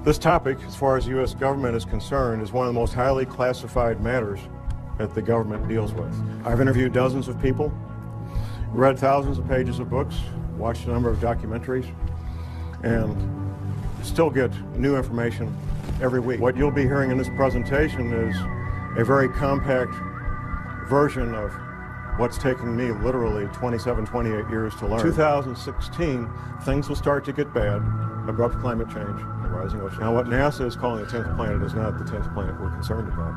This topic, as far as the U.S. government is concerned, is one of the most highly classified matters that the government deals with. I've interviewed dozens of people, read thousands of pages of books, watched a number of documentaries, and still get new information every week. What you'll be hearing in this presentation is a very compact version of what's taking me literally 27, 28 years to learn. 2016, things will start to get bad. Abrupt climate change, the rising ocean. Now what NASA is calling the 10th planet is not the 10th planet we're concerned about.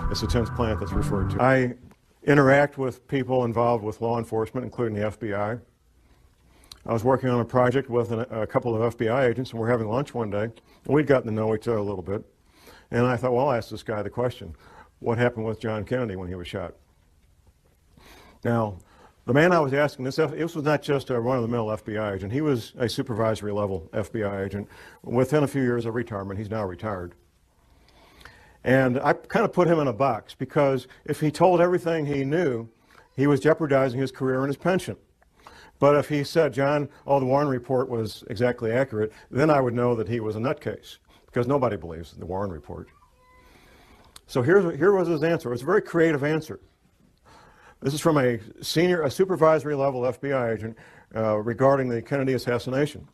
It's the 10th planet that's referred to. I interact with people involved with law enforcement, including the FBI. I was working on a project with a couple of FBI agents, and we're having lunch one day. And we'd gotten to know each other a little bit. And I thought, well, I'll ask this guy the question, what happened with John Kennedy when he was shot? Now, the man I was asking this was not just a run-of-the-mill FBI agent. He was a supervisory level FBI agent. Within a few years of retirement, he's now retired. And I kind of put him in a box because if he told everything he knew, he was jeopardizing his career and his pension. But if he said, John, the Warren report was exactly accurate, then I would know that he was a nutcase because nobody believes the Warren report. So here was his answer. It was a very creative answer. This is from a supervisory level FBI agent regarding the Kennedy assassination.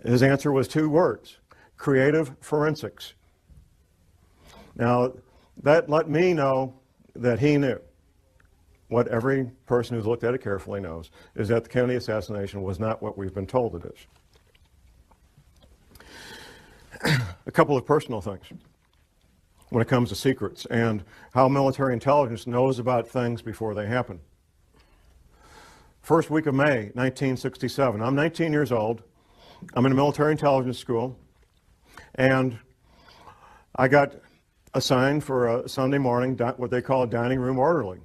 His answer was 2 words, creative forensics. Now, that let me know that he knew. What every person who's looked at it carefully knows is that the Kennedy assassination was not what we've been told it is. A couple of personal things when it comes to secrets and how military intelligence knows about things before they happen. First week of May, 1967. I'm 19 years old. I'm in a military intelligence school, and I got assigned for a Sunday morning, what they call a dining room orderly.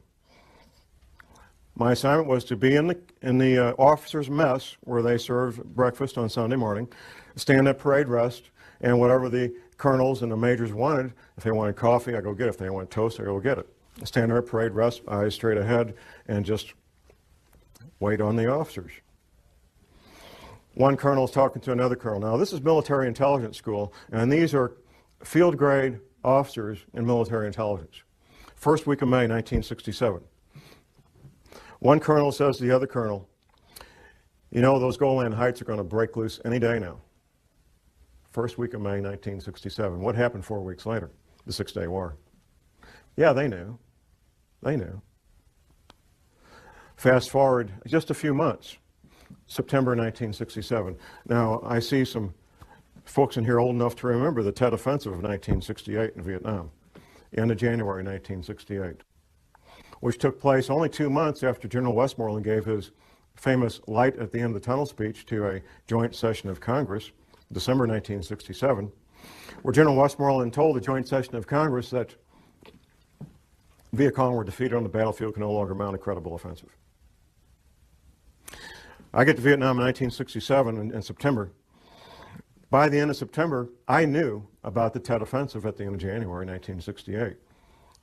My assignment was to be in the officers' mess where they serve breakfast on Sunday morning, stand at parade rest, and whatever the colonels and the majors wanted, if they wanted coffee, I go get it. If they wanted toast, I go get it. Stand there at parade rest, eyes straight ahead, and just wait on the officers. One colonel's talking to another colonel. Now, this is military intelligence school, and these are field grade officers in military intelligence. First week of May, 1967. One colonel says to the other colonel, you know, those Golan Heights are going to break loose any day now. First week of May, 1967. What happened 4 weeks later? The Six-Day War. Yeah, they knew. They knew. Fast forward just a few months, September 1967. Now, I see some folks in here old enough to remember the Tet Offensive of 1968 in Vietnam, end of January 1968, which took place only 2 months after General Westmoreland gave his famous light at the end of the tunnel speech to a joint session of Congress, December 1967, where General Westmoreland told the joint session of Congress that Viet Cong were defeated on the battlefield, can no longer mount a credible offensive. I get to Vietnam in 1967 in September. By the end of September, I knew about the Tet Offensive at the end of January 1968.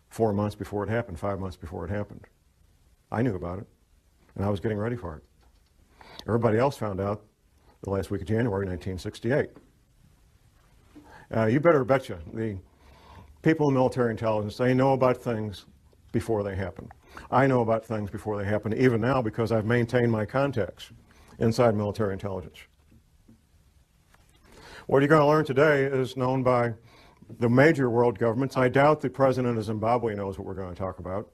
4 months before it happened, 5 months before it happened. I knew about it, and I was getting ready for it. Everybody else found out the last week of January 1968. You better betcha, the people in military intelligence, they know about things before they happen. I know about things before they happen, even now, because I've maintained my contacts inside military intelligence. What you're going to learn today is known by the major world governments. I doubt the president of Zimbabwe knows what we're going to talk about,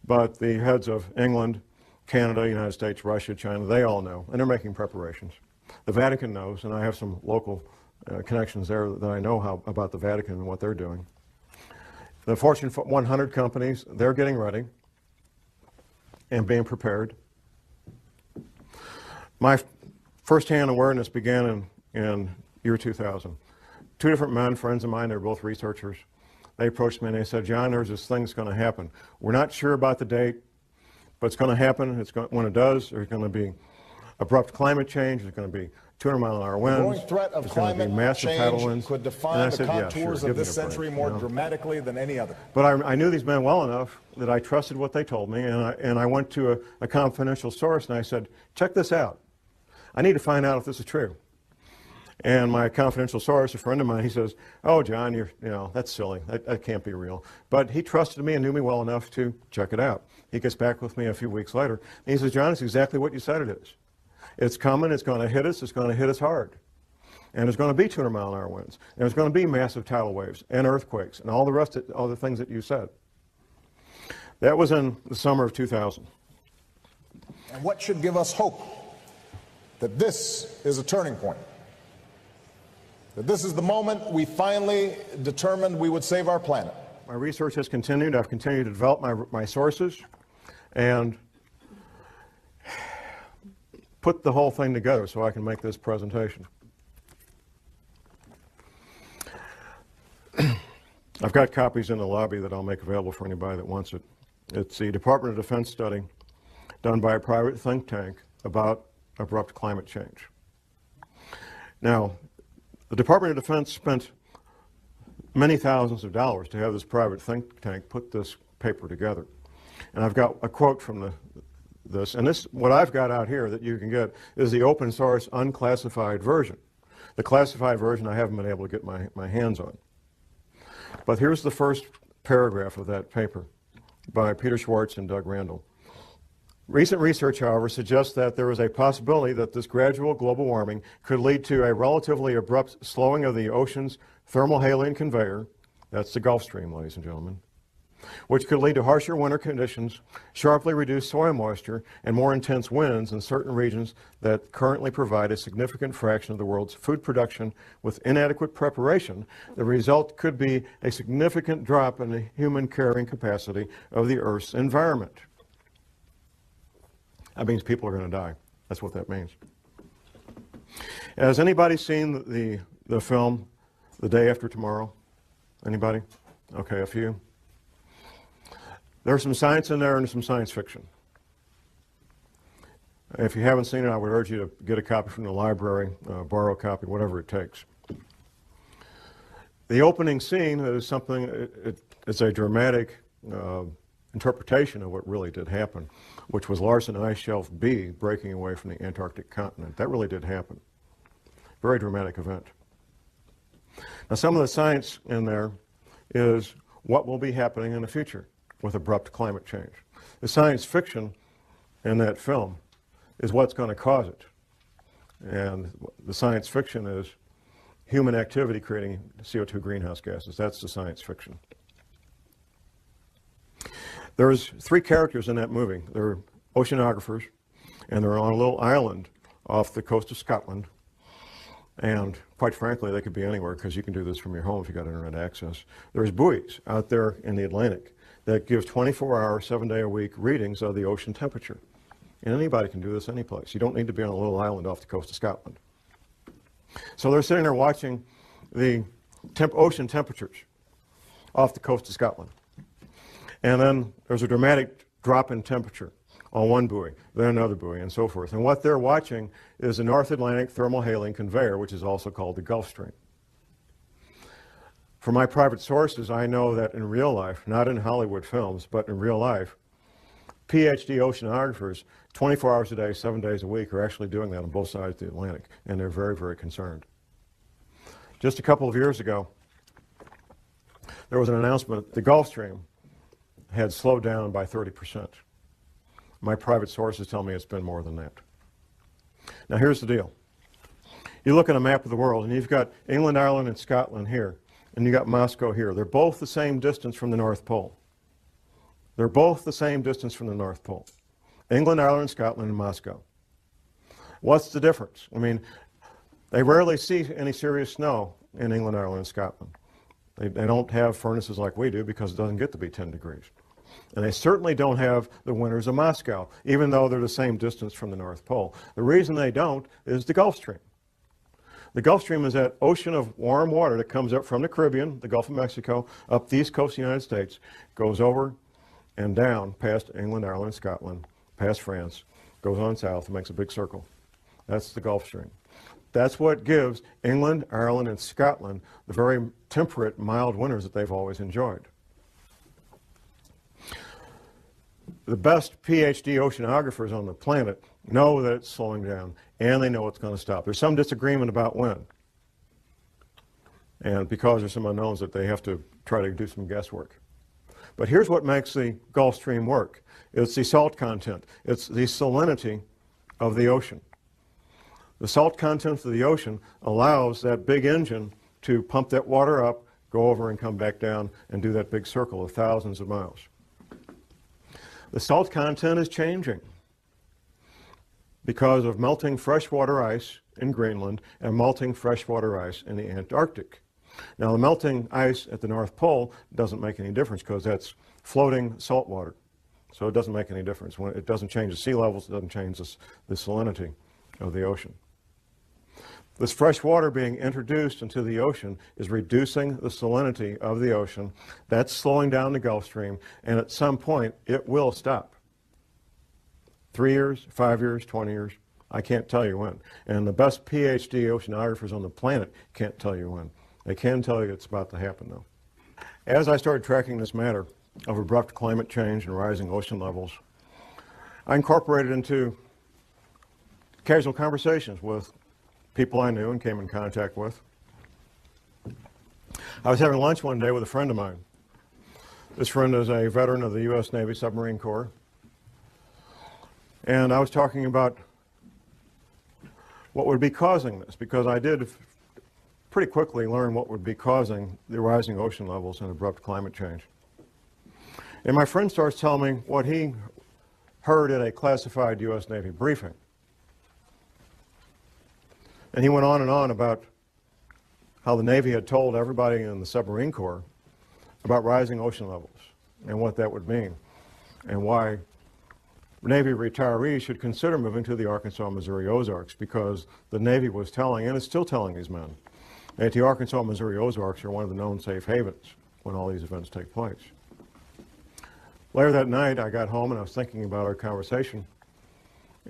but the heads of England, Canada, United States, Russia, China, they all know, and they're making preparations. The Vatican knows, and I have some local connections there that I know about the Vatican and what they're doing. The Fortune 100 companies, they're getting ready and being prepared. My first-hand awareness began in year 2000. 2 different men, friends of mine, they're both researchers. They approached me and they said, John, there's this thing that's going to happen. We're not sure about the date, but it's going to happen. When it does, there's going to be abrupt climate change. There's going to be 200-mile-an-hour winds. The growing threat of climate change could define the contours of this century more dramatically than any other. But I knew these men well enough that I trusted what they told me, and I went to a confidential source and I said, check this out. I need to find out if this is true. And my confidential source, a friend of mine, he says, "Oh, John, that's silly. That can't be real." But he trusted me and knew me well enough to check it out. He gets back with me a few weeks later, and he says, "John, it's exactly what you said it is. It's coming. It's going to hit us. It's going to hit us hard. And there's going to be 200-mile-an-hour winds. And there's going to be massive tidal waves and earthquakes and all the rest of all the things that you said." That was in the summer of 2000. And what should give us hope that this is a turning point? That this is the moment we finally determined we would save our planet? My research has continued. I've continued to develop my sources and put the whole thing together so I can make this presentation. I've got copies in the lobby that I'll make available for anybody that wants it. It's the Department of Defense study done by a private think tank about abrupt climate change. Now, the Department of Defense spent many thousands of dollars to have this private think tank put this paper together. And I've got a quote from this, and what I've got out here that you can get is the open source unclassified version. The classified version I haven't been able to get my hands on. But here's the first paragraph of that paper by Peter Schwartz and Doug Randall. Recent research, however, suggests that there is a possibility that this gradual global warming could lead to a relatively abrupt slowing of the ocean's thermohaline conveyor, that's the Gulf Stream, ladies and gentlemen, which could lead to harsher winter conditions, sharply reduced soil moisture, and more intense winds in certain regions that currently provide a significant fraction of the world's food production. With inadequate preparation, the result could be a significant drop in the human carrying capacity of the Earth's environment. That means people are going to die. That's what that means. Has anybody seen the film The Day After Tomorrow? Anybody? Okay, a few. There's some science in there and some science fiction. If you haven't seen it, I would urge you to get a copy from the library, borrow a copy, whatever it takes. The opening scene is something, it's a dramatic interpretation of what really did happen, which was Larsen Ice Shelf B breaking away from the Antarctic continent. That really did happen. Very dramatic event. Now, some of the science in there is what will be happening in the future with abrupt climate change. The science fiction in that film is what's going to cause it. And the science fiction is human activity creating CO2 greenhouse gases. That's the science fiction. There's three characters in that movie. They're oceanographers, and they're on a little island off the coast of Scotland. And quite frankly, they could be anywhere because you can do this from your home if you've got internet access. There's buoys out there in the Atlantic that give 24-hour, 7-day-a-week readings of the ocean temperature. And anybody can do this any place. You don't need to be on a little island off the coast of Scotland. So they're sitting there watching the ocean temperatures off the coast of Scotland. And then there's a dramatic drop in temperature on one buoy, then another buoy, and so forth. And what they're watching is the North Atlantic thermohaline conveyor, which is also called the Gulf Stream. From my private sources, I know that in real life, not in Hollywood films, but in real life, PhD oceanographers, 24 hours a day, 7 days a week, are actually doing that on both sides of the Atlantic, and they're very, very concerned. Just a couple of years ago, there was an announcement that the Gulf Stream had slowed down by 30%. My private sources tell me it's been more than that. Now here's the deal. You look at a map of the world and you've got England, Ireland, and Scotland here, and you got Moscow here. They're both the same distance from the North Pole. They're both the same distance from the North Pole. England, Ireland, Scotland, and Moscow. What's the difference? I mean, they rarely see any serious snow in England, Ireland, and Scotland. They don't have furnaces like we do because it doesn't get to be 10 degrees. And they certainly don't have the winters of Moscow, even though they're the same distance from the North Pole. The reason they don't is the Gulf Stream. The Gulf Stream is that ocean of warm water that comes up from the Caribbean, the Gulf of Mexico, up the east coast of the United States, goes over and down past England, Ireland, Scotland, past France, goes on south and makes a big circle. That's the Gulf Stream. That's what gives England, Ireland, and Scotland the very temperate, mild winters that they've always enjoyed. The best PhD oceanographers on the planet know that it's slowing down, and they know it's going to stop. There's some disagreement about when. And because there's some unknowns that they have to try to do some guesswork. But here's what makes the Gulf Stream work. It's the salt content. It's the salinity of the ocean. The salt content of the ocean allows that big engine to pump that water up, go over and come back down and do that big circle of thousands of miles. The salt content is changing because of melting freshwater ice in Greenland and melting freshwater ice in the Antarctic. Now, the melting ice at the North Pole doesn't make any difference because that's floating salt water. So it doesn't make any difference. When it doesn't change the sea levels, it doesn't change the salinity of the ocean. This fresh water being introduced into the ocean is reducing the salinity of the ocean. That's slowing down the Gulf Stream, and at some point, it will stop. 3 years, 5 years, 20 years, I can't tell you when. And the best PhD oceanographers on the planet can't tell you when. They can tell you it's about to happen, though. As I started tracking this matter of abrupt climate change and rising ocean levels, I incorporated into casual conversations with people I knew and came in contact with. I was having lunch one day with a friend of mine. This friend is a veteran of the U.S. Navy Submarine Corps. And I was talking about what would be causing this, because I did pretty quickly learn what would be causing the rising ocean levels and abrupt climate change. And my friend starts telling me what he heard at a classified U.S. Navy briefing. And he went on and on about how the Navy had told everybody in the submarine corps about rising ocean levels and what that would mean and why Navy retirees should consider moving to the Arkansas, Missouri Ozarks, because the Navy was telling, and it's still telling these men, that the Arkansas, Missouri Ozarks are one of the known safe havens when all these events take place. Later that night, I got home and I was thinking about our conversation,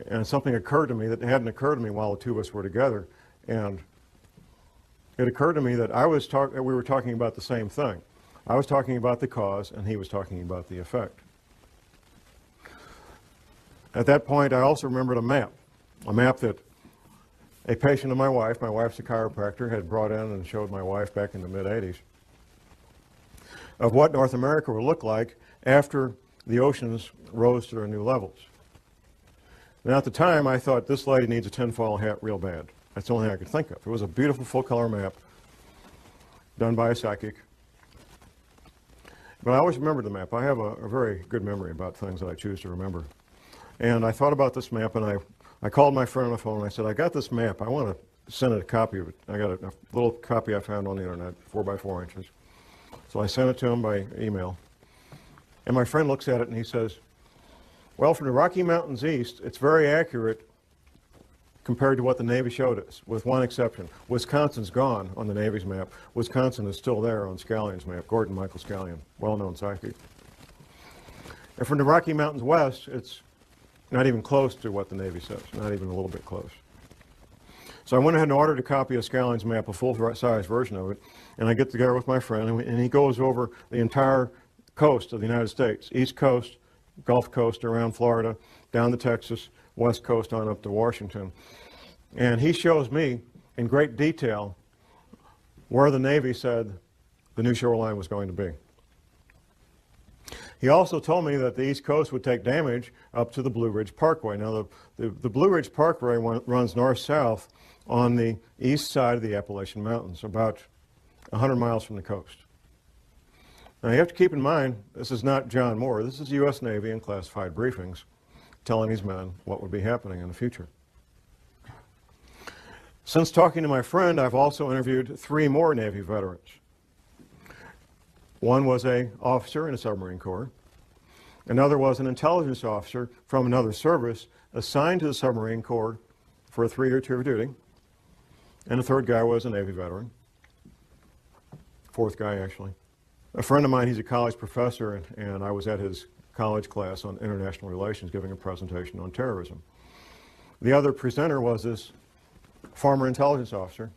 and something occurred to me that hadn't occurred to me while the two of us were together. And it occurred to me that we were talking about the same thing. I was talking about the cause, and he was talking about the effect. At that point, I also remembered a map that a patient of my wife's a chiropractor, had brought in and showed my wife back in the mid-'80s, of what North America would look like after the oceans rose to their new levels. Now, at the time, I thought, this lady needs a tinfoil hat real bad. That's the only thing I could think of. It was a beautiful full-color map done by a psychic. But I always remembered the map. I have a very good memory about things that I choose to remember. And I thought about this map, and I called my friend on the phone, and I said, I got this map. I want to send it a copy of it. I got a little copy I found on the internet, 4 by 4 inches. So I sent it to him by email. And my friend looks at it, and he says, well, from the Rocky Mountains east, it's very accurate compared to what the Navy showed us, with one exception. Wisconsin's gone on the Navy's map. Wisconsin is still there on Scallion's map, Gordon Michael Scallion, well-known psychic. And from the Rocky Mountains west, it's not even close to what the Navy says, not even a little bit close. So I went ahead and ordered a copy of Scallion's map, a full-size version of it, and I get together with my friend, and he goes over the entire coast of the United States, East Coast, Gulf Coast around Florida, down to Texas, West Coast on up to Washington. And he shows me in great detail where the Navy said the new shoreline was going to be. He also told me that the East Coast would take damage up to the Blue Ridge Parkway. Now, the Blue Ridge Parkway runs north-south on the east side of the Appalachian Mountains, about 100 miles from the coast. Now, you have to keep in mind, this is not John Moore. This is U.S. Navy in classified briefings telling these men what would be happening in the future. Since talking to my friend, I've also interviewed 3 more Navy veterans. One was an officer in the submarine corps. Another was an intelligence officer from another service assigned to the submarine corps for a 3-year tour of duty. And the third guy was a Navy veteran. Fourth guy, actually. A friend of mine, he's a college professor, and I was at his college class on international relations giving a presentation on terrorism. The other presenter was this former intelligence officer.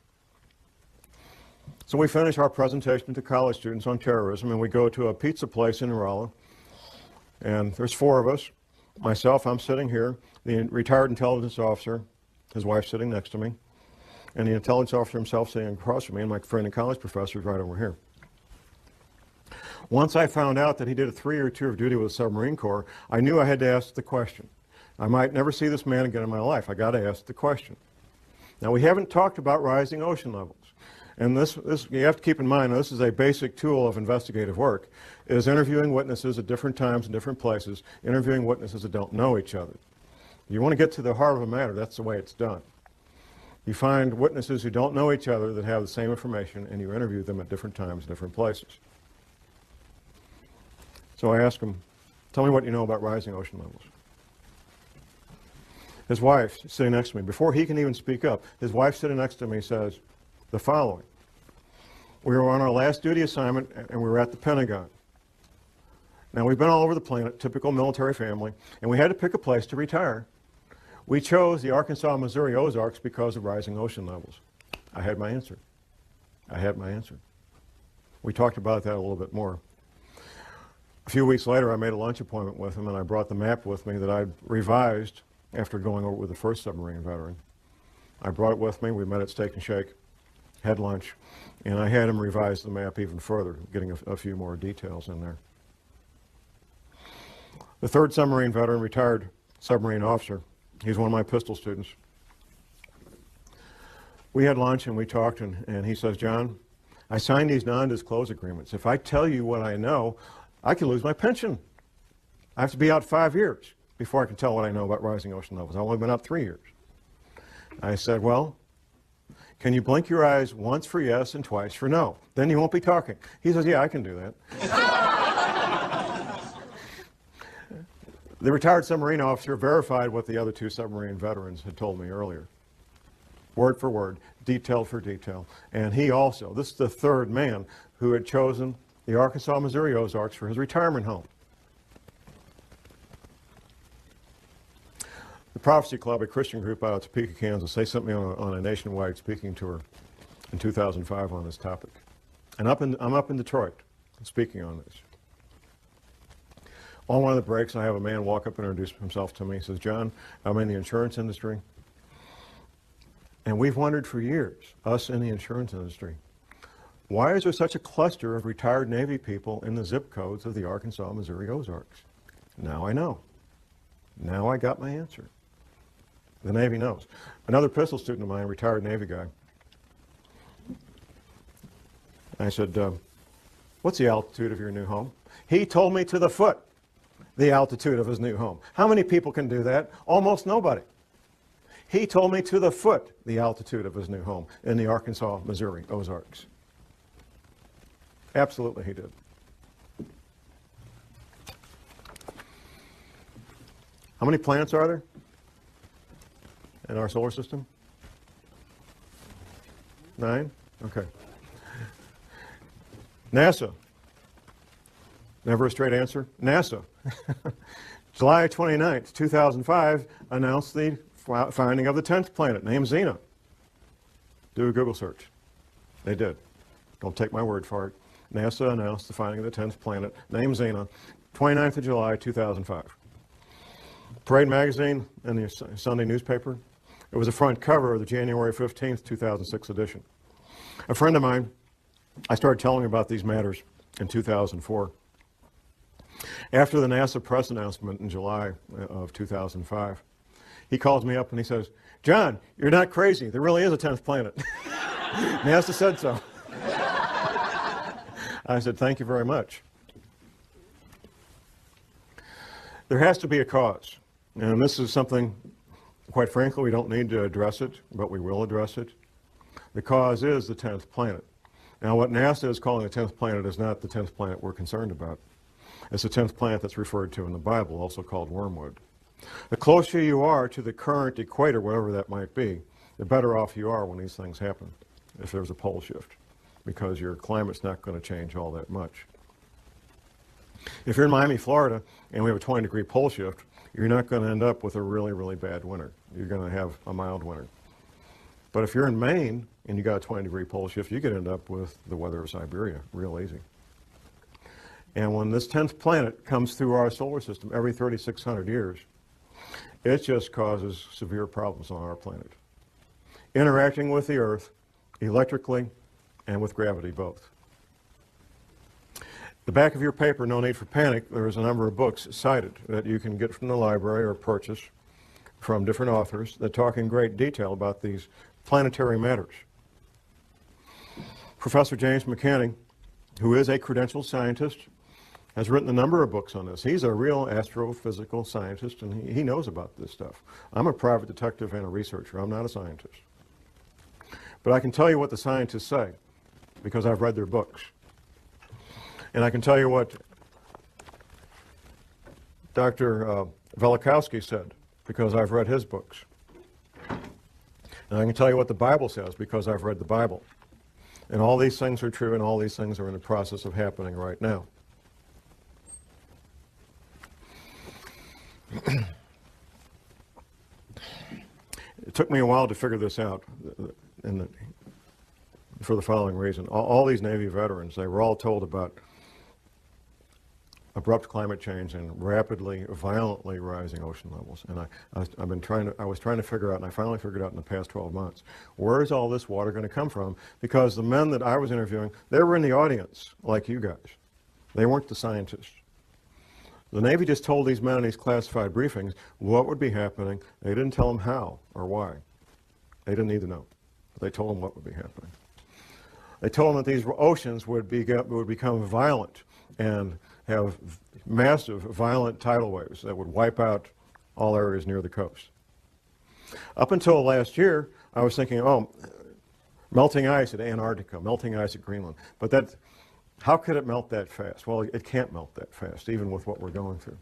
So we finish our presentation to college students on terrorism, and we go to a pizza place in Rolla. And there's 4 of us. Myself, I'm sitting here. The retired intelligence officer, his wife sitting next to me. and the intelligence officer himself sitting across from me, and my friend and college professor is right over here. Once I found out that he did a 3-year tour of duty with the Submarine Corps, I knew I had to ask the question. I might never see this man again in my life. I got to ask the question. Now, we haven't talked about rising ocean levels. And this you have to keep in mind, this is a basic tool of investigative work, is interviewing witnesses at different times and different places, interviewing witnesses that don't know each other. You want to get to the heart of a matter, that's the way it's done. You find witnesses who don't know each other that have the same information, and you interview them at different times, different places. So I asked him, tell me what you know about rising ocean levels. His wife sitting next to me, before he can even speak up, his wife sitting next to me says the following. We were on our last duty assignment, and we were at the Pentagon. Now, we've been all over the planet, typical military family, and we had to pick a place to retire. We chose the Arkansas, Missouri Ozarks because of rising ocean levels. I had my answer. I had my answer. We talked about that a little bit more. A few weeks later, I made a lunch appointment with him, and I brought the map with me that I'd revised after going over with the first submarine veteran. I brought it with me. We met at Steak and Shake, had lunch, and I had him revise the map even further, getting a few more details in there. The third submarine veteran, retired submarine officer, he's one of my pistol students. We had lunch and we talked, and he says, John, I signed these non-disclosure agreements. If I tell you what I know, I can lose my pension. I have to be out 5 years before I can tell what I know about rising ocean levels. I've only been out 3 years. I said, well, can you blink your eyes once for yes and twice for no? Then you won't be talking. He says, yeah, I can do that. The retired submarine officer verified what the other 2 submarine veterans had told me earlier. Word for word, detail for detail. And he also, this is the third man who had chosen the Arkansas, Missouri Ozarks for his retirement home. The Prophecy Club, a Christian group out of Topeka, Kansas, they sent me on a nationwide speaking tour in 2005 on this topic. And I'm up in Detroit speaking on this. On one of the breaks, I have a man walk up and introduce himself to me. He says, John, I'm in the insurance industry. And we've wondered for years, us in the insurance industry, why is there such a cluster of retired Navy people in the zip codes of the Arkansas, Missouri Ozarks? Now I know. Now I got my answer. The Navy knows. Another pistol student of mine, retired Navy guy, I said, what's the altitude of your new home? He told me to the foot the altitude of his new home. How many people can do that? Almost nobody. He told me to the foot the altitude of his new home in the Arkansas, Missouri Ozarks. Absolutely he did. How many planets are there in our solar system? 9? Okay. NASA. Never a straight answer. NASA. July 29th, 2005, announced the finding of the 10th planet, named Xena. Do a Google search. They did. Don't take my word for it. NASA announced the finding of the 10th planet, named Xena, 29th of July, 2005. Parade magazine and the Sunday newspaper. It was the front cover of the January 15th, 2006 edition. A friend of mine, I started telling him about these matters in 2004. After the NASA press announcement in July of 2005, he calls me up and he says, John, you're not crazy. There really is a 10th planet. NASA said so. I said, thank you very much. There has to be a cause. And this is something, quite frankly, we don't need to address it, but we will address it. The cause is the 10th planet. Now, what NASA is calling the 10th planet is not the 10th planet we're concerned about. It's the 10th planet that's referred to in the Bible, also called Wormwood. The closer you are to the current equator, whatever that might be, the better off you are when these things happen, if there's a pole shift, because your climate's not going to change all that much. If you're in Miami, Florida, and we have a 20-degree pole shift, you're not going to end up with a really, really bad winter. You're going to have a mild winter. But if you're in Maine and you got a 20-degree pole shift, you could end up with the weather of Siberia real easy. And when this 10th planet comes through our solar system every 3,600 years, it just causes severe problems on our planet. interacting with the Earth electrically and with gravity both. The back of your paper, no need for panic, there is a number of books cited that you can get from the library or purchase from different authors that talk in great detail about these planetary matters. Professor James McCanning, who is a credentialed scientist, has written a number of books on this. He's a real astrophysical scientist, and he knows about this stuff. I'm a private detective and a researcher. I'm not a scientist. But I can tell you what the scientists say, because I've read their books. And I can tell you what Dr. Velikovsky said, because I've read his books. And I can tell you what the Bible says, because I've read the Bible. And all these things are true, and all these things are in the process of happening right now. It took me a while to figure this out for the following reason. All these Navy veterans, they were all told about abrupt climate change and rapidly, violently rising ocean levels. And I was trying to figure out, and I finally figured out in the past 12 months, where is all this water going to come from? Because the men that I was interviewing, they were in the audience, like you guys. They weren't the scientists. The Navy just told these men in these classified briefings what would be happening. They didn't tell them how or why. They didn't need to know. They told them what would be happening. They told them that these oceans would become violent and have massive, violent tidal waves that would wipe out all areas near the coast. Up until last year, I was thinking, oh, melting ice at Antarctica, melting ice at Greenland. But how could it melt that fast? Well, it can't melt that fast, even with what we're going through.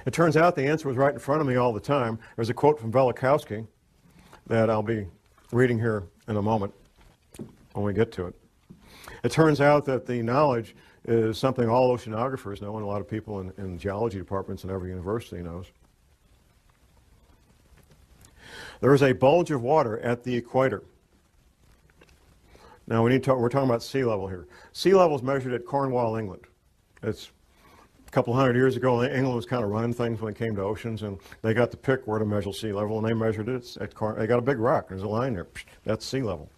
It turns out the answer was right in front of me all the time. There's a quote from Velikovsky that I'll be reading here in a moment when we get to it. It turns out that the knowledge is something all oceanographers know, and a lot of people in geology departments in every university knows. There is a bulge of water at the equator. Now we're talking about sea level here. Sea level is measured at Cornwall, England. It's a couple hundred years ago, England was kind of running things when it came to oceans, and they got to pick where to measure sea level, and they measured it at they got a big rock. There's a line there. That's sea level.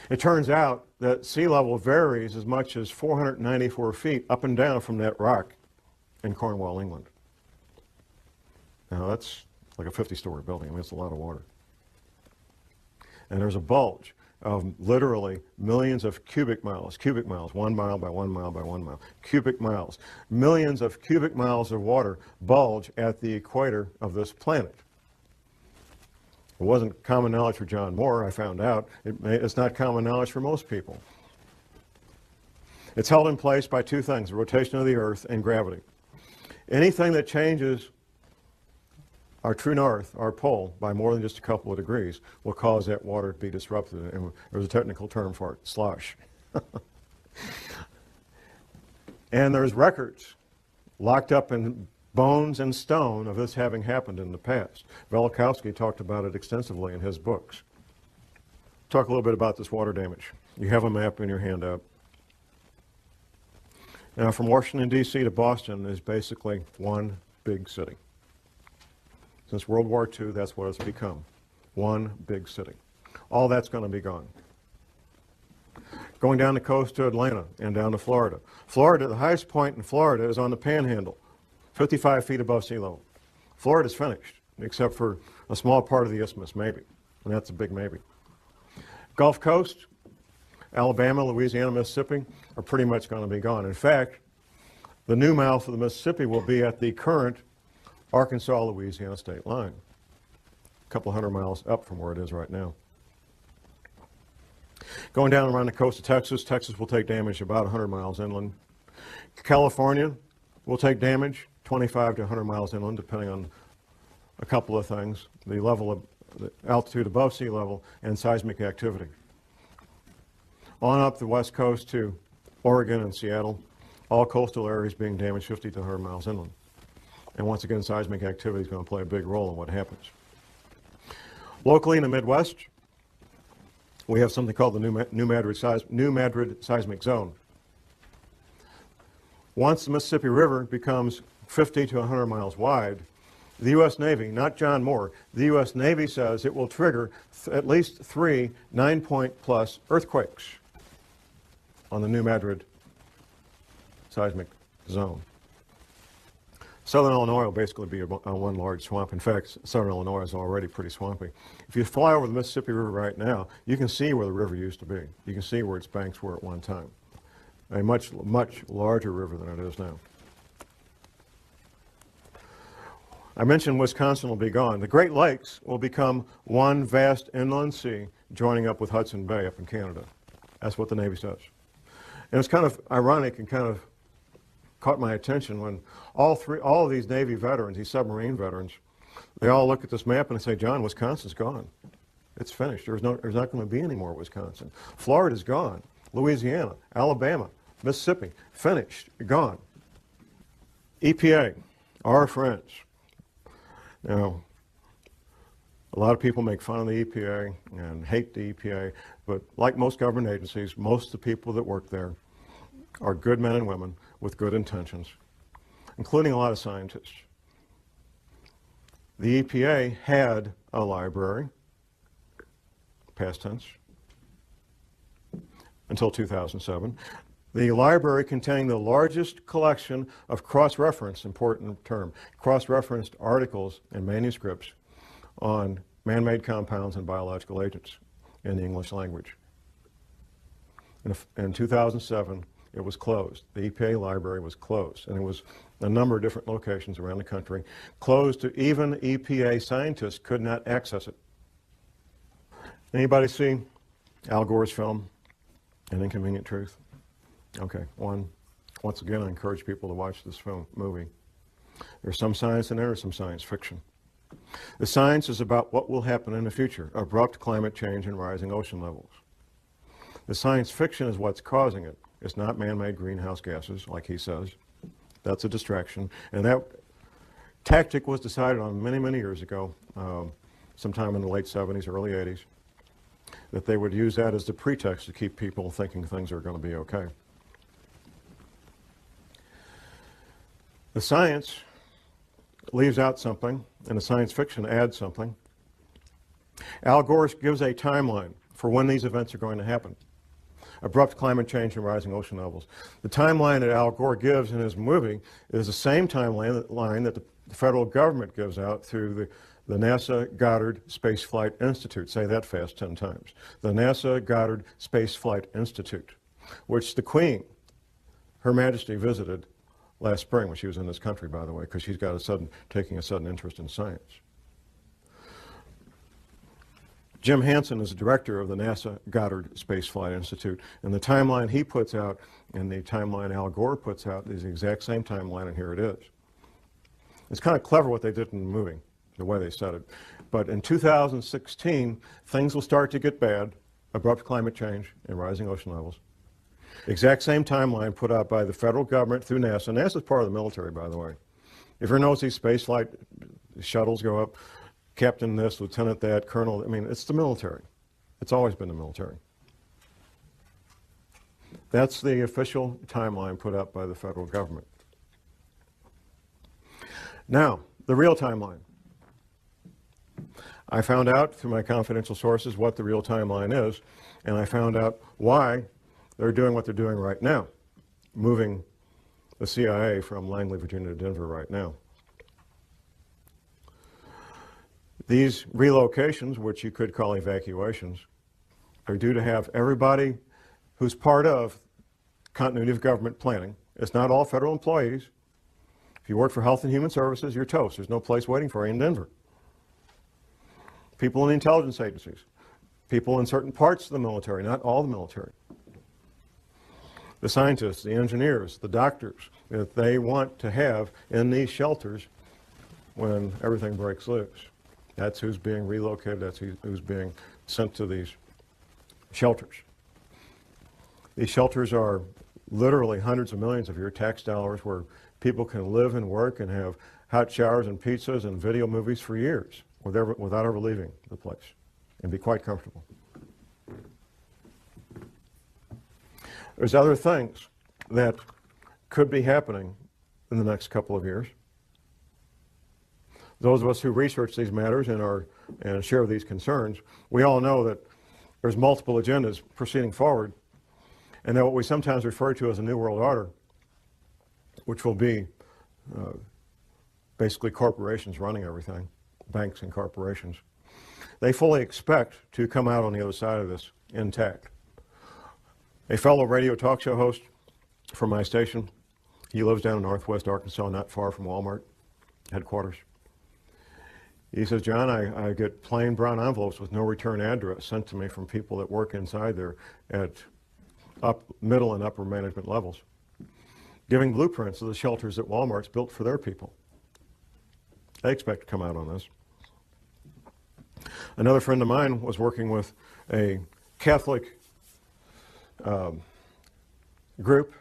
It turns out that sea level varies as much as 494 feet up and down from that rock in Cornwall, England. Now that's like a 50-story building. I mean, it's a lot of water. And there's a bulge of literally millions of cubic miles, 1 mile by 1 mile by 1 mile, cubic miles. Millions of cubic miles of water bulge at the equator of this planet. It wasn't common knowledge for John Moore, I found out. It's not common knowledge for most people. It's held in place by two things, the rotation of the Earth and gravity. Anything that changes our true north, our pole, by more than just a couple of degrees will cause that water to be disrupted. And there's a technical term for it, slosh. And there's records locked up in bones and stone of this having happened in the past. Velikovsky talked about it extensively in his books. Talk a little bit about this water damage. You have a map in your handout. Now, from Washington, D.C. to Boston is basically one big city. Since World War II, that's what it's become. One big city. All that's going to be gone. Going down the coast to Atlanta and down to Florida. Florida, the highest point in Florida is on the Panhandle, 55 feet above sea level. Florida's finished, except for a small part of the isthmus, maybe. And that's a big maybe. Gulf Coast, Alabama, Louisiana, Mississippi are pretty much going to be gone. In fact, the new mouth of the Mississippi will be at the current Arkansas-Louisiana state line, a couple hundred miles up from where it is right now. Going down around the coast of Texas, Texas will take damage about 100 miles inland. California will take damage 25 to 100 miles inland, depending on a couple of things, the level of the altitude above sea level and seismic activity. On up the west coast to Oregon and Seattle, all coastal areas being damaged 50 to 100 miles inland. And once again, seismic activity is going to play a big role in what happens. Locally in the Midwest, we have something called the New Madrid seismic zone. Once the Mississippi River becomes 50 to 100 miles wide, The U.S. Navy, not John Moore, the U.S. Navy says it will trigger at least 3 9-point plus earthquakes on the New Madrid seismic zone. Southern Illinois will basically be one large swamp. In fact, southern Illinois is already pretty swampy. If you fly over the Mississippi River right now, you can see where the river used to be. You can see where its banks were at one time. A much, much larger river than it is now. I mentioned Wisconsin will be gone. The Great Lakes will become one vast inland sea joining up with Hudson Bay up in Canada. That's what the Navy says. And it's kind of ironic and kind of caught my attention when all of these Navy veterans, these submarine veterans, they all look at this map and they say, John, Wisconsin's gone. It's finished. There's not going to be any more Wisconsin. Florida's gone. Louisiana, Alabama, Mississippi, finished, gone. EPA, our friends. Now, a lot of people make fun of the EPA and hate the EPA, but like most government agencies, most of the people that work there are good men and women with good intentions, including a lot of scientists. The EPA had a library, past tense, until 2007. The library contained the largest collection of cross-referenced, important term, cross-referenced articles and manuscripts on man-made compounds and biological agents in the English language. In 2007, it was closed. The EPA library was closed, and it was a number of different locations around the country, closed to even EPA scientists could not access it. Anybody see Al Gore's film, An Inconvenient Truth? Okay, once again, I encourage people to watch this movie. There's some science in there, there's some science fiction. The science is about what will happen in the future, abrupt climate change and rising ocean levels. The science fiction is what's causing it. It's not man-made greenhouse gases, like he says. That's a distraction. And that tactic was decided on many, many years ago, sometime in the late 70s, early 80s, that they would use that as the pretext to keep people thinking things are going to be okay. The science leaves out something, and the science fiction adds something. Al Gore gives a timeline for when these events are going to happen. Abrupt climate change and rising ocean levels. The timeline that Al Gore gives in his movie is the same timeline that the federal government gives out through the NASA Goddard Space Flight Institute. Say that fast 10 times. The NASA Goddard Space Flight Institute, which the Queen, Her Majesty, visited last spring when she was in this country, by the way, because she's got taking a sudden interest in science. Jim Hansen is the director of the NASA Goddard Space Flight Institute, and the timeline he puts out and the timeline Al Gore puts out is the exact same timeline, and here it is. It's kind of clever what they did in the movie, the way they said it. But in 2016, things will start to get bad, abrupt climate change and rising ocean levels. Exact same timeline put out by the federal government through NASA. NASA is part of the military, by the way. If you notice these space flight shuttles go up, captain this, lieutenant that, colonel, I mean, it's the military. It's always been the military. That's the official timeline put out by the federal government. Now, the real timeline. I found out through my confidential sources what the real timeline is, and I found out why they're doing what they're doing right now, moving the CIA from Langley, Virginia to Denver right now. These relocations, which you could call evacuations, are due to have everybody who's part of continuity of government planning. It's not all federal employees. If you work for Health and Human Services, you're toast. There's no place waiting for you in Denver. People in the intelligence agencies, people in certain parts of the military, not all the military. The scientists, the engineers, the doctors that they want to have in these shelters when everything breaks loose. That's who's being relocated, that's who's being sent to these shelters. These shelters are literally hundreds of millions of your tax dollars where people can live and work and have hot showers and pizzas and video movies for years without ever leaving the place and be quite comfortable. There's other things that could be happening in the next couple of years. those of us who research these matters and share these concerns, we all know that there's multiple agendas proceeding forward, and that what we sometimes refer to as a New World Order, which will be basically corporations running everything, banks and corporations, they fully expect to come out on the other side of this intact. A fellow radio talk show host from my station, he lives down in Northwest Arkansas, not far from Walmart headquarters. He says, John, I get plain brown envelopes with no return address sent to me from people that work inside there at middle and upper management levels, giving blueprints of the shelters that Walmart's built for their people. They expect to come out on this. Another friend of mine was working with a Catholic group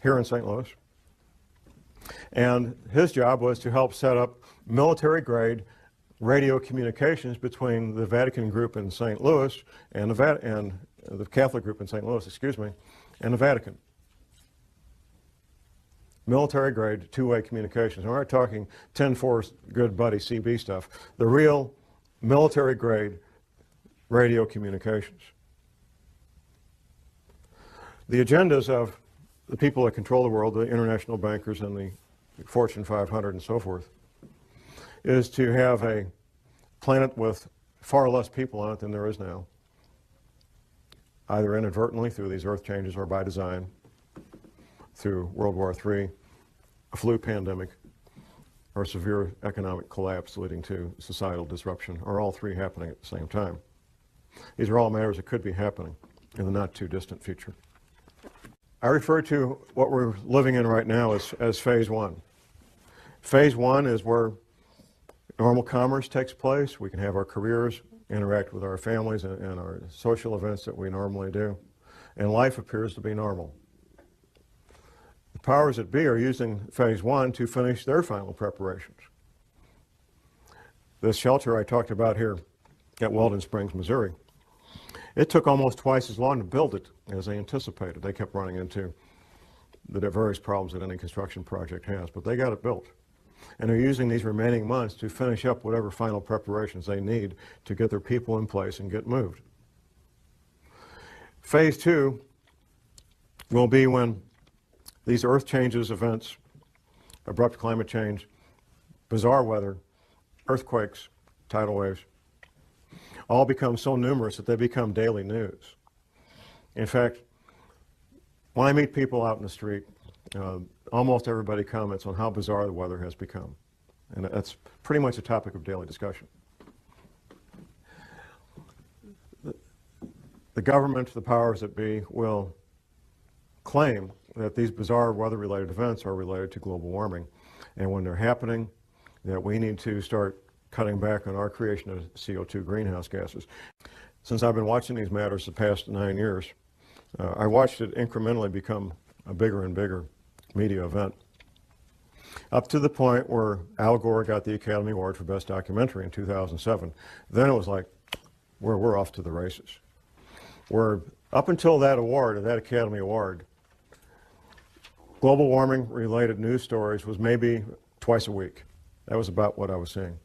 here in St. Louis, and his job was to help set up military-grade radio communications between the Vatican group in St. Louis and the Catholic group in St. Louis, excuse me, and the Vatican. Military-grade two-way communications. We're not talking 10-4 good buddy CB stuff. The real military-grade radio communications. The agendas of the people that control the world, the international bankers and the Fortune 500 and so forth, is to have a planet with far less people on it than there is now, either inadvertently through these earth changes or by design, through World War III, a flu pandemic, or severe economic collapse leading to societal disruption, or all three happening at the same time. These are all matters that could be happening in the not too distant future. I refer to what we're living in right now as phase one. Phase one is where normal commerce takes place. We can have our careers, interact with our families and our social events that we normally do, and life appears to be normal. The powers that be are using phase one to finish their final preparations. This shelter I talked about here at Weldon Springs, Missouri, it took almost twice as long to build it as they anticipated. They kept running into the various problems that any construction project has, but they got it built. And they're using these remaining months to finish up whatever final preparations they need to get their people in place and get moved. Phase two will be when these earth changes events, abrupt climate change, bizarre weather, earthquakes, tidal waves, all become so numerous that they become daily news. In fact, when I meet people out in the street, almost everybody comments on how bizarre the weather has become. And that's pretty much a topic of daily discussion. The government, the powers that be, will claim that these bizarre weather-related events are related to global warming. And when they're happening, that we need to start cutting back on our creation of CO2 greenhouse gases. Since I've been watching these matters the past 9 years, I watched it incrementally become a bigger and bigger media event, up to the point where Al Gore got the Academy Award for Best Documentary in 2007. Then it was like, we're off to the races. Up until that award, or that Academy Award, global warming related news stories was maybe twice a week. That was about what I was seeing.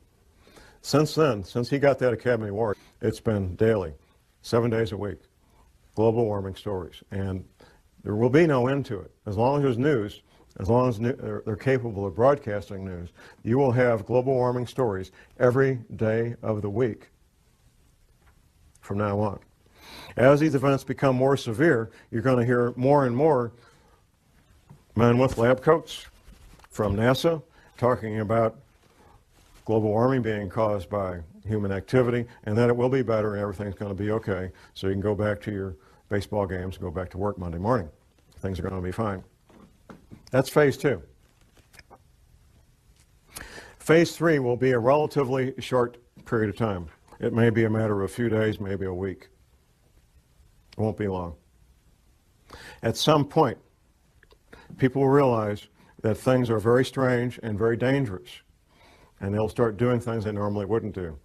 Since then, since he got that Academy Award, it's been daily, 7 days a week, global warming stories. And there will be no end to it. As long as there's news, as long as they're capable of broadcasting news, you will have global warming stories every day of the week from now on. As these events become more severe, you're going to hear more and more men with lab coats from NASA talking about global warming being caused by human activity, and that it will be better and everything's going to be okay, so you can go back to your baseball games and go back to work Monday morning. Things are going to be fine. That's phase two. Phase three will be a relatively short period of time. It may be a matter of a few days, maybe a week. It won't be long. At some point, people will realize that things are very strange and very dangerous, and they'll start doing things they normally wouldn't do.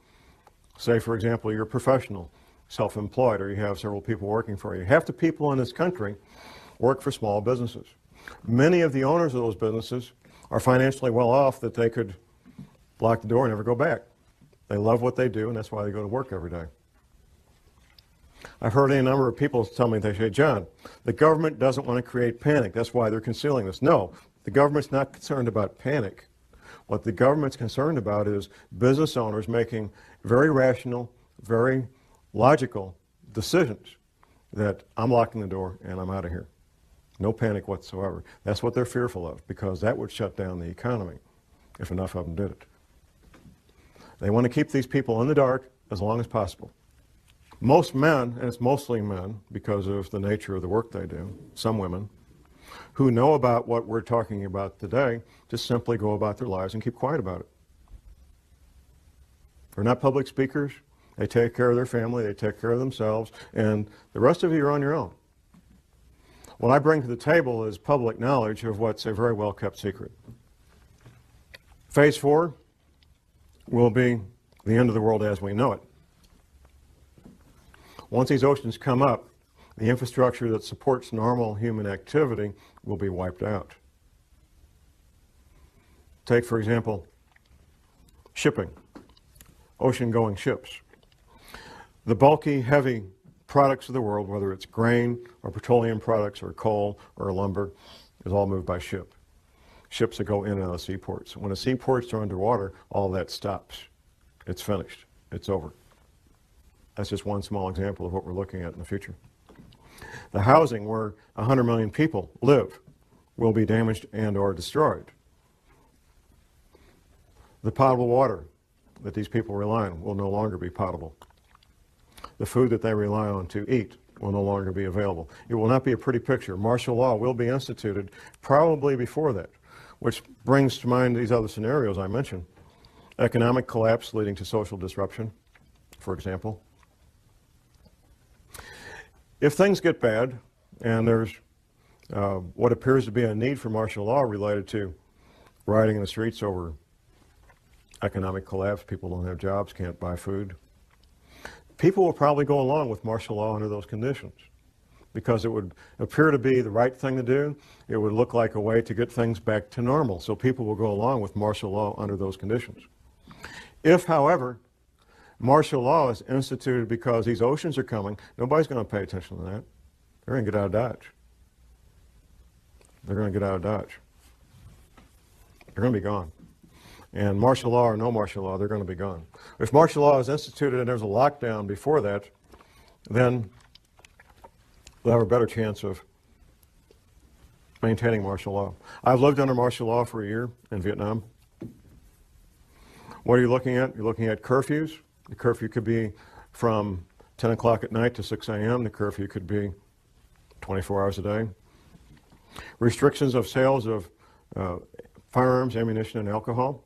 Say, for example, you're a professional, self-employed, or you have several people working for you. Half the people in this country work for small businesses. Many of the owners of those businesses are financially well off that they could lock the door and never go back. They love what they do, and that's why they go to work every day. I've heard a number of people tell me, they say, John, the government doesn't want to create panic. That's why they're concealing this. No, the government's not concerned about panic. What the government's concerned about is business owners making very rational, very logical decisions that I'm locking the door and I'm out of here. No panic whatsoever. That's what they're fearful of, because that would shut down the economy if enough of them did it. They want to keep these people in the dark as long as possible. Most men, and it's mostly men because of the nature of the work they do, some women, who know about what we're talking about today, just simply go about their lives and keep quiet about it. They're not public speakers. They take care of their family, they take care of themselves, and the rest of you are on your own. What I bring to the table is public knowledge of what's a very well-kept secret. Phase 4 will be the end of the world as we know it. Once these oceans come up, the infrastructure that supports normal human activity will be wiped out. Take, for example, shipping, ocean-going ships. The bulky, heavy products of the world, whether it's grain or petroleum products or coal or lumber, is all moved by ship. Ships that go in and out of seaports. When the seaports are underwater, all that stops. It's finished. It's over. That's just one small example of what we're looking at in the future. The housing where 100 million people live will be damaged and or destroyed. The potable water that these people rely on will no longer be potable. The food that they rely on to eat will no longer be available. It will not be a pretty picture. Martial law will be instituted probably before that, which brings to mind these other scenarios I mentioned. Economic collapse leading to social disruption, for example. If things get bad, and there's what appears to be a need for martial law related to rioting in the streets over economic collapse, people don't have jobs, can't buy food, people will probably go along with martial law under those conditions because it would appear to be the right thing to do. It would look like a way to get things back to normal, so people will go along with martial law under those conditions. If, however, martial law is instituted because these oceans are coming, nobody's going to pay attention to that. They're going to get out of Dodge. They're going to get out of Dodge. They're going to be gone. And martial law or no martial law, they're going to be gone. If martial law is instituted and there's a lockdown before that, then they'll have a better chance of maintaining martial law. I've lived under martial law for a year in Vietnam. What are you looking at? You're looking at curfews. The curfew could be from 10 o'clock at night to 6 a.m. The curfew could be 24 hours a day. Restrictions of sales of firearms, ammunition, and alcohol.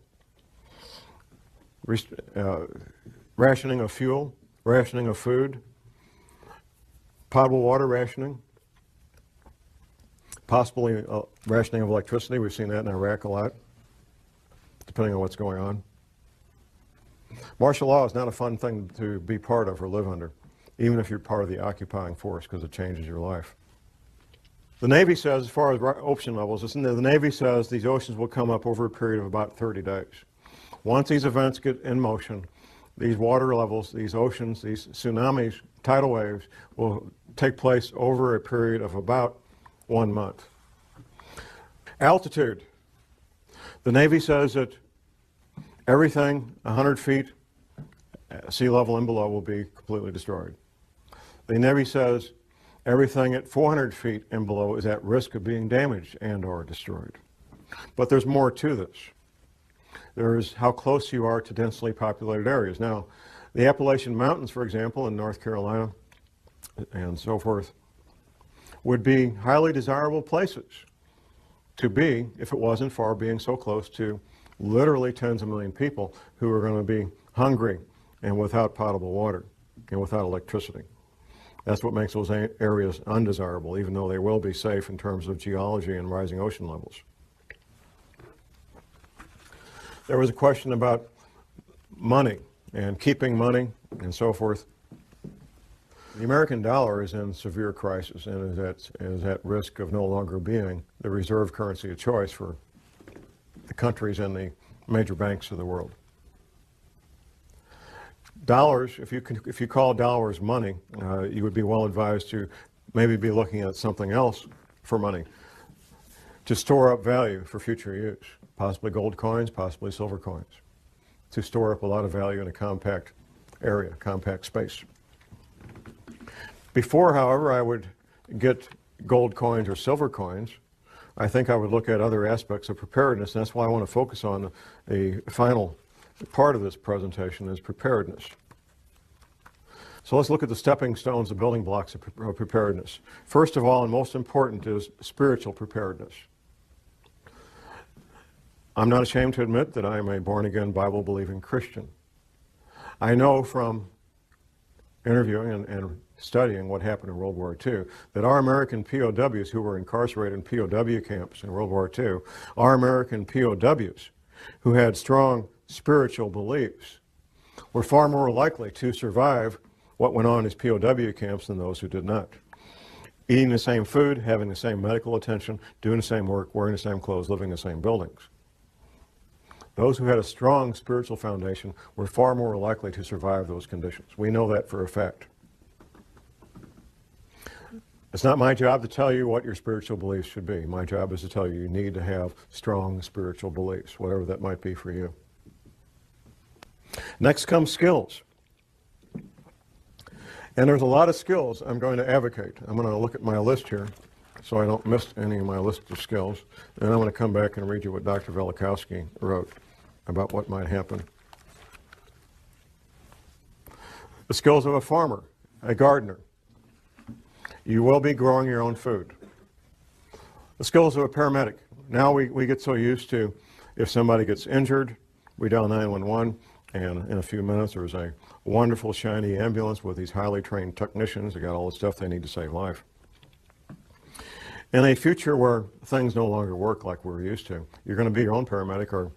Rationing of fuel, rationing of food, potable water rationing, possibly rationing of electricity. We've seen that in Iraq a lot, depending on what's going on. Martial law is not a fun thing to be part of or live under, even if you're part of the occupying force, because it changes your life. The Navy says, as far as ocean levels, the Navy says these oceans will come up over a period of about 30 days. Once these events get in motion, these water levels, these oceans, these tsunamis, tidal waves will take place over a period of about 1 month. Altitude. The Navy says that everything 100 feet sea level and below will be completely destroyed. The Navy says everything at 400 feet and below is at risk of being damaged and or destroyed. But there's more to this. There's how close you are to densely populated areas. Now, the Appalachian Mountains, for example, in North Carolina and so forth, would be highly desirable places to be if it wasn't for being so close to literally tens of million people who are going to be hungry and without potable water and without electricity. That's what makes those areas undesirable, even though they will be safe in terms of geology and rising ocean levels. There was a question about money and keeping money and so forth. The American dollar is in severe crisis and is at risk of no longer being the reserve currency of choice for the countries and the major banks of the world. Dollars, if you call dollars money, you would be well advised to maybe be looking at something else for money to store up value for future use, possibly gold coins, possibly silver coins, to store up a lot of value in a compact area, compact space. Before, however, I would get gold coins or silver coins, I think I would look at other aspects of preparedness, and that's why I want to focus on the final part of this presentation is preparedness. So let's look at the stepping stones, the building blocks of preparedness. First of all, and most important, is spiritual preparedness. I'm not ashamed to admit that I am a born-again, Bible-believing Christian. I know from interviewing and studying what happened in World War II that our American POWs who were incarcerated in POW camps in World War II, our American POWs who had strong spiritual beliefs were far more likely to survive what went on in his POW camps than those who did not. Eating the same food, having the same medical attention, doing the same work, wearing the same clothes, living in the same buildings. Those who had a strong spiritual foundation were far more likely to survive those conditions. We know that for a fact. It's not my job to tell you what your spiritual beliefs should be. My job is to tell you need to have strong spiritual beliefs, whatever that might be for you. Next comes skills. And there's a lot of skills I'm going to advocate. I'm going to look at my list here so I don't miss any of my list of skills. And I'm going to come back and read you what Dr. Velikowski wrote about what might happen. The skills of a farmer, a gardener. You will be growing your own food. The skills of a paramedic. Now we get so used to, if somebody gets injured, we dial 911, and in a few minutes there's a wonderful shiny ambulance with these highly trained technicians. They got all the stuff they need to save life. In a future where things no longer work like we're used to, you're going to be your own paramedic, or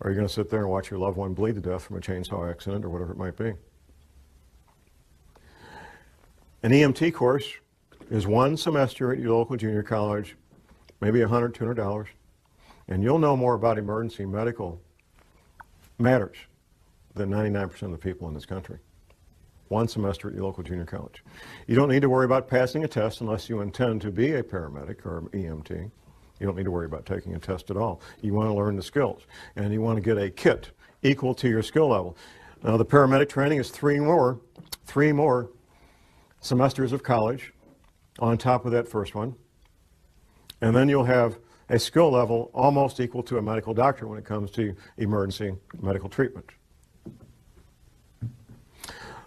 you're going to sit there and watch your loved one bleed to death from a chainsaw accident or whatever it might be. An EMT course is one semester at your local junior college, maybe $100, $200, and you'll know more about emergency medical matters than 99% of the people in this country. One semester at your local junior college. You don't need to worry about passing a test unless you intend to be a paramedic or an EMT. You don't need to worry about taking a test at all. You want to learn the skills, and you want to get a kit equal to your skill level. Now, the paramedic training is three more semesters of college on top of that first one, and then you'll have a skill level almost equal to a medical doctor when it comes to emergency medical treatment.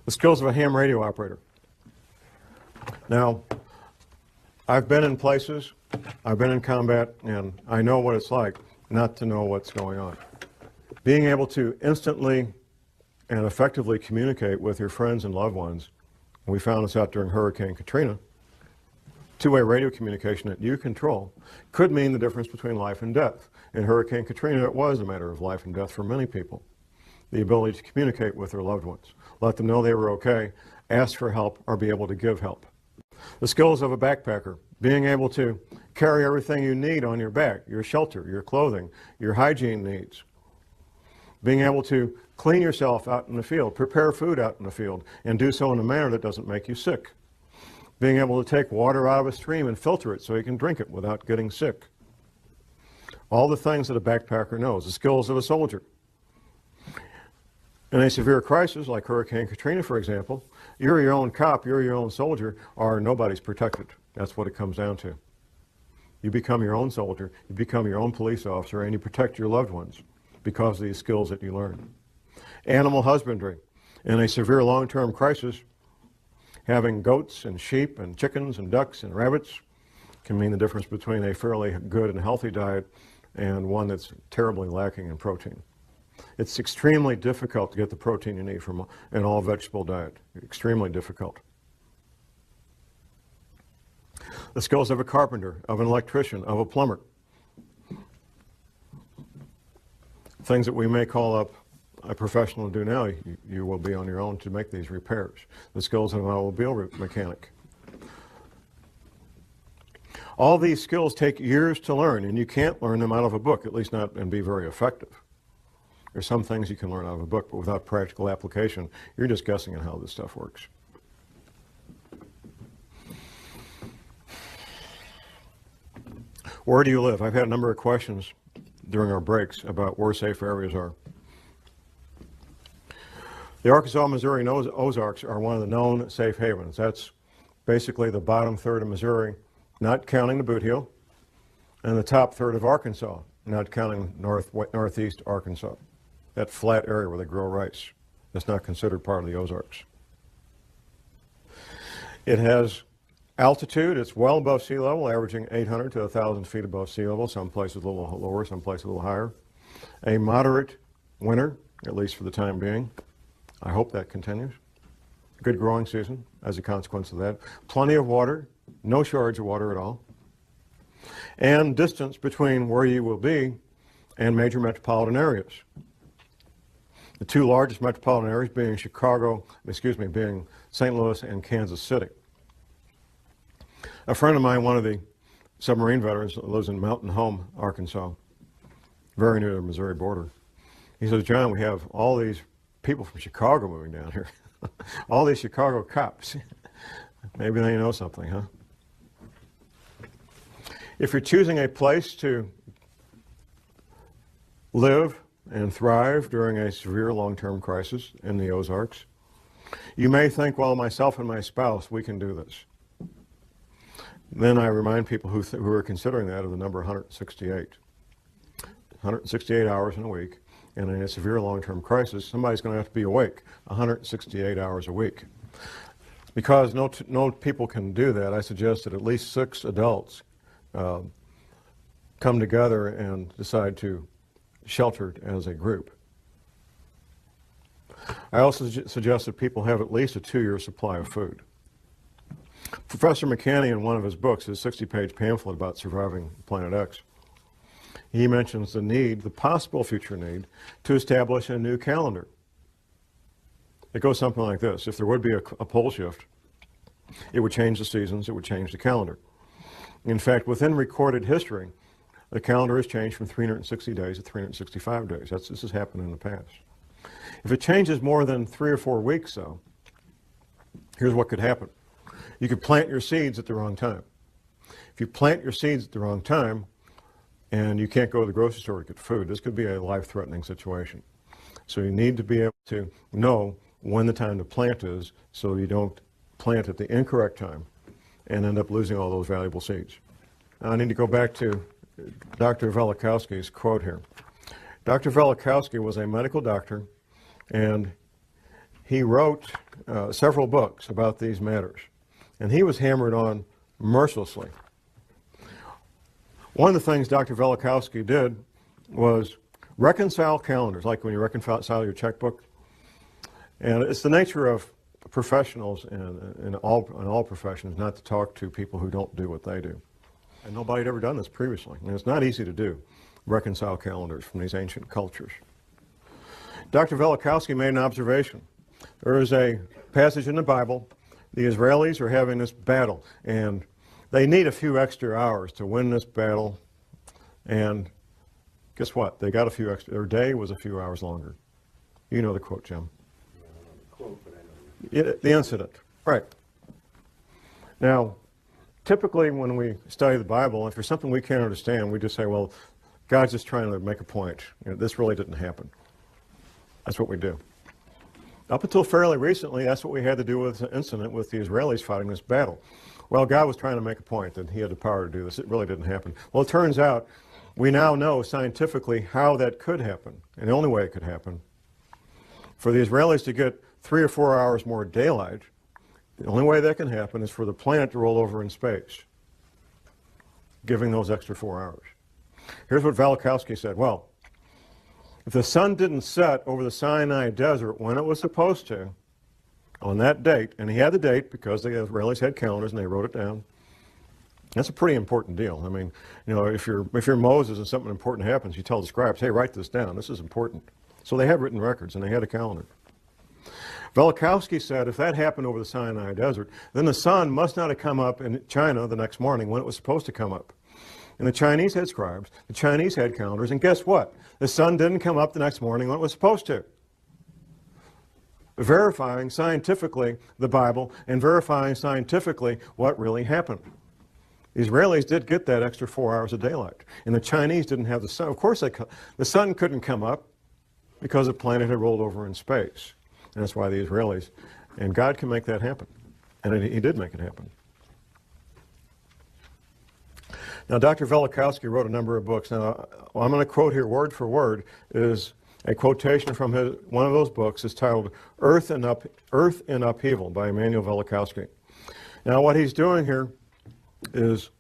The skills of a ham radio operator. Now, I've been in places, I've been in combat, and I know what it's like not to know what's going on. Being able to instantly and effectively communicate with your friends and loved ones, and we found this out during Hurricane Katrina, two-way radio communication that you control could mean the difference between life and death. In Hurricane Katrina, it was a matter of life and death for many people. The ability to communicate with their loved ones, let them know they were okay, ask for help, or be able to give help. The skills of a backpacker, being able to carry everything you need on your back, your shelter, your clothing, your hygiene needs. Being able to clean yourself out in the field, prepare food out in the field, and do so in a manner that doesn't make you sick. Being able to take water out of a stream and filter it so you can drink it without getting sick. All the things that a backpacker knows, the skills of a soldier. In a severe crisis, like Hurricane Katrina, for example, you're your own cop, you're your own soldier, or nobody's protected. That's what it comes down to. You become your own soldier, you become your own police officer, and you protect your loved ones because of these skills that you learn. Animal husbandry. In a severe long-term crisis, having goats and sheep and chickens and ducks and rabbits can mean the difference between a fairly good and healthy diet and one that's terribly lacking in protein. It's extremely difficult to get the protein you need from an all-vegetable diet. Extremely difficult. The skills of a carpenter, of an electrician, of a plumber. Things that we may call up a professional to do now, you will be on your own to make these repairs. The skills of an automobile mechanic. All these skills take years to learn, and you can't learn them out of a book, at least not and be very effective. There's some things you can learn out of a book, but without practical application, you're just guessing on how this stuff works. Where do you live? I've had a number of questions during our breaks about where safe areas are. The Arkansas, Missouri, and Ozarks are one of the known safe havens. That's basically the bottom third of Missouri, not counting the Boot Heel, and the top third of Arkansas, not counting northeast Arkansas. That flat area where they grow rice. That's not considered part of the Ozarks. It has altitude. It's well above sea level, averaging 800 to 1,000 feet above sea level, some places a little lower, some places a little higher. A moderate winter, at least for the time being. I hope that continues. Good growing season as a consequence of that. Plenty of water, no shortage of water at all. And distance between where you will be and major metropolitan areas. The two largest metropolitan areas being being St. Louis and Kansas City. A friend of mine, one of the submarine veterans, lives in Mountain Home, Arkansas, very near the Missouri border. He says, John, we have all these people from Chicago moving down here. All these Chicago cops. Maybe they know something, huh? If you're choosing a place to live and thrive during a severe long-term crisis in the Ozarks, you may think, well, myself and my spouse, we can do this. Then I remind people who are considering that of the number 168. 168 hours in a week, and in a severe long-term crisis, somebody's going to have to be awake 168 hours a week. Because no people can do that, I suggest that at least 6 adults come together and decide to shelter as a group. I also suggest that people have at least a 2-year supply of food. Professor McCanney, in one of his books, his 60-page pamphlet about surviving Planet X, he mentions the possible future need, to establish a new calendar. It goes something like this. If there would be a pole shift, it would change the seasons, it would change the calendar. In fact, within recorded history, the calendar has changed from 360 days to 365 days. This has happened in the past. If it changes more than 3 or 4 weeks, though, here's what could happen. You could plant your seeds at the wrong time. If you plant your seeds at the wrong time and you can't go to the grocery store to get food, this could be a life-threatening situation. So you need to be able to know when the time to plant is so you don't plant at the incorrect time and end up losing all those valuable seeds. Now, I need to go back to Dr. Velikowski's quote here. Dr. Velikowski was a medical doctor, and he wrote several books about these matters. And he was hammered on mercilessly. One of the things Dr. Velikowski did was reconcile calendars, like when you reconcile your checkbook. And it's the nature of professionals in all professions not to talk to people who don't do what they do. And nobody had ever done this previously. And it's not easy to do, reconcile calendars from these ancient cultures. Dr. Velikowski made an observation. There is a passage in the Bible. The Israelis are having this battle, and they need a few extra hours to win this battle. And guess what? They got a few extra. Their day was a few hours longer. You know the quote, Jim. The incident, right. Now, typically when we study the Bible, if there's something we can't understand, we just say, well, God's just trying to make a point. This really didn't happen. That's what we do. Up until fairly recently, that's what we had to do with the incident with the Israelis fighting this battle. Well, God was trying to make a point that he had the power to do this. It really didn't happen. Well, it turns out we now know scientifically how that could happen, and the only way it could happen. For the Israelis to get 3 or 4 hours more daylight, the only way that can happen is for the planet to roll over in space, giving those extra 4 hours. Here's what Velikowski said. Well, if the sun didn't set over the Sinai desert when it was supposed to, on that date, and he had the date because the Israelis had calendars and they wrote it down, that's a pretty important deal. I mean, if you're Moses and something important happens, you tell the scribes, hey, write this down. This is important. So they had written records and they had a calendar. Velikowski said if that happened over the Sinai desert, then the sun must not have come up in China the next morning when it was supposed to come up. And the Chinese had scribes, the Chinese had calendars, and guess what? The sun didn't come up the next morning when it was supposed to. Verifying scientifically the Bible and verifying scientifically what really happened. The Israelis did get that extra 4 hours of daylight, and the Chinese didn't have the sun. Of course, the sun couldn't come up because the planet had rolled over in space. And that's why the Israelis, and God can make that happen. And he did make it happen. Now, Dr. Velikovsky wrote a number of books. Now, I'm going to quote here word for word is a quotation from one of those books. It's titled Earth in Upheaval by Emanuel Velikovsky. Now, what he's doing here is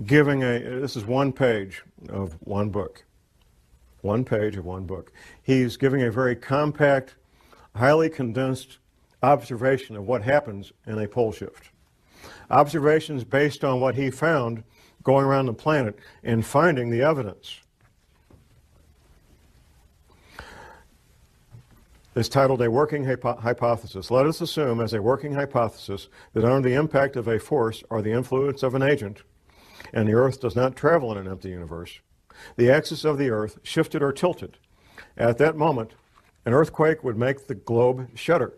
giving this is one page of one book. One page of one book. He's giving a very compact, highly condensed observation of what happens in a pole shift. Observations based on what he found going around the planet and finding the evidence. It's titled A Working Hypothesis. Let us assume as a working hypothesis that under the impact of a force or the influence of an agent, and the Earth does not travel in an empty universe, the axis of the Earth shifted or tilted. At that moment, an earthquake would make the globe shudder.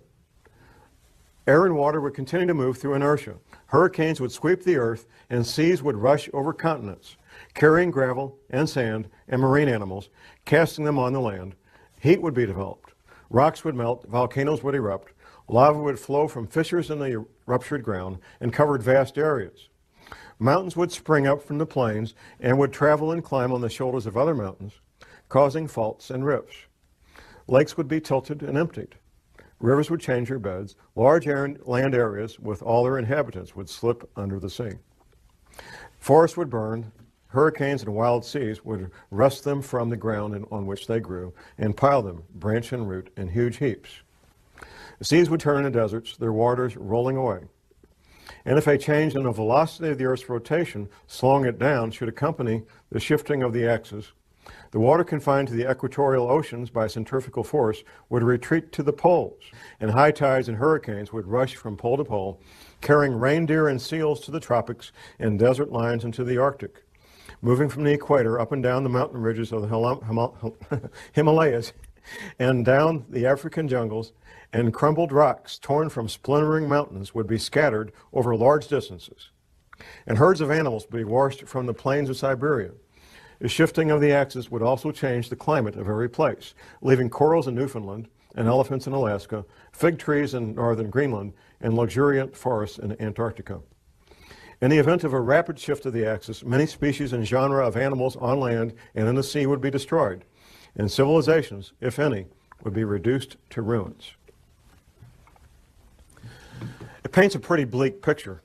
Air and water would continue to move through inertia. Hurricanes would sweep the Earth, and seas would rush over continents, carrying gravel and sand and marine animals, casting them on the land. Heat would be developed. Rocks would melt, volcanoes would erupt, lava would flow from fissures in the ruptured ground and covered vast areas. Mountains would spring up from the plains and would travel and climb on the shoulders of other mountains, causing faults and rifts. Lakes would be tilted and emptied. Rivers would change their beds. Large land areas with all their inhabitants would slip under the sea. Forests would burn. Hurricanes and wild seas would wrest them from the ground on which they grew and pile them, branch and root, in huge heaps. The seas would turn into deserts, their waters rolling away. And if a change in the velocity of the Earth's rotation, slowing it down, should accompany the shifting of the axis, the water confined to the equatorial oceans by centrifugal force would retreat to the poles, and high tides and hurricanes would rush from pole to pole, carrying reindeer and seals to the tropics and desert lines into the Arctic. Moving from the equator up and down the mountain ridges of the Himalayas and down the African jungles, and crumbled rocks torn from splintering mountains would be scattered over large distances. And herds of animals would be washed from the plains of Siberia. The shifting of the axis would also change the climate of every place, leaving corals in Newfoundland and elephants in Alaska, fig trees in northern Greenland, and luxuriant forests in Antarctica. In the event of a rapid shift of the axis, many species and genera of animals on land and in the sea would be destroyed, and civilizations, if any, would be reduced to ruins. It paints a pretty bleak picture,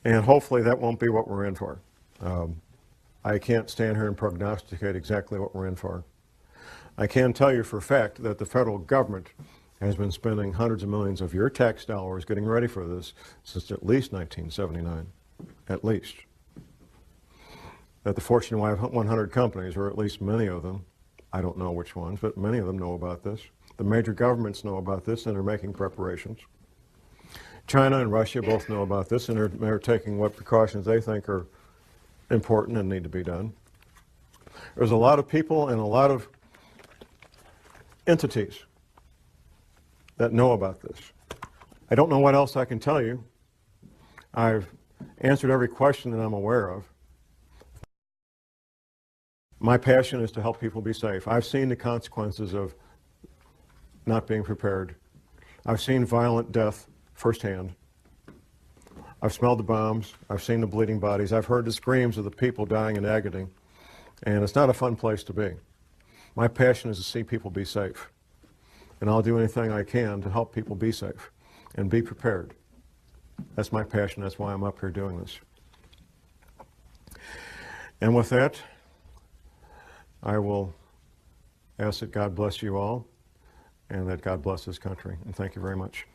and hopefully that won't be what we're in for. I can't stand here and prognosticate exactly what we're in for. I can tell you for a fact that the federal government has been spending hundreds of millions of your tax dollars getting ready for this since at least 1979. At least. That the Fortune 100 companies, or at least many of them, I don't know which ones, but many of them know about this. The major governments know about this and are making preparations. China and Russia both know about this and are taking what precautions they think are important and need to be done. There's a lot of people and a lot of entities that know about this. I don't know what else I can tell you. I've answered every question that I'm aware of. My passion is to help people be safe. I've seen the consequences of not being prepared. I've seen violent death firsthand. I've smelled the bombs. I've seen the bleeding bodies. I've heard the screams of the people dying in agony. And it's not a fun place to be. My passion is to see people be safe. And I'll do anything I can to help people be safe and be prepared. That's my passion. That's why I'm up here doing this. And with that, I will ask that God bless you all and that God bless this country. And thank you very much.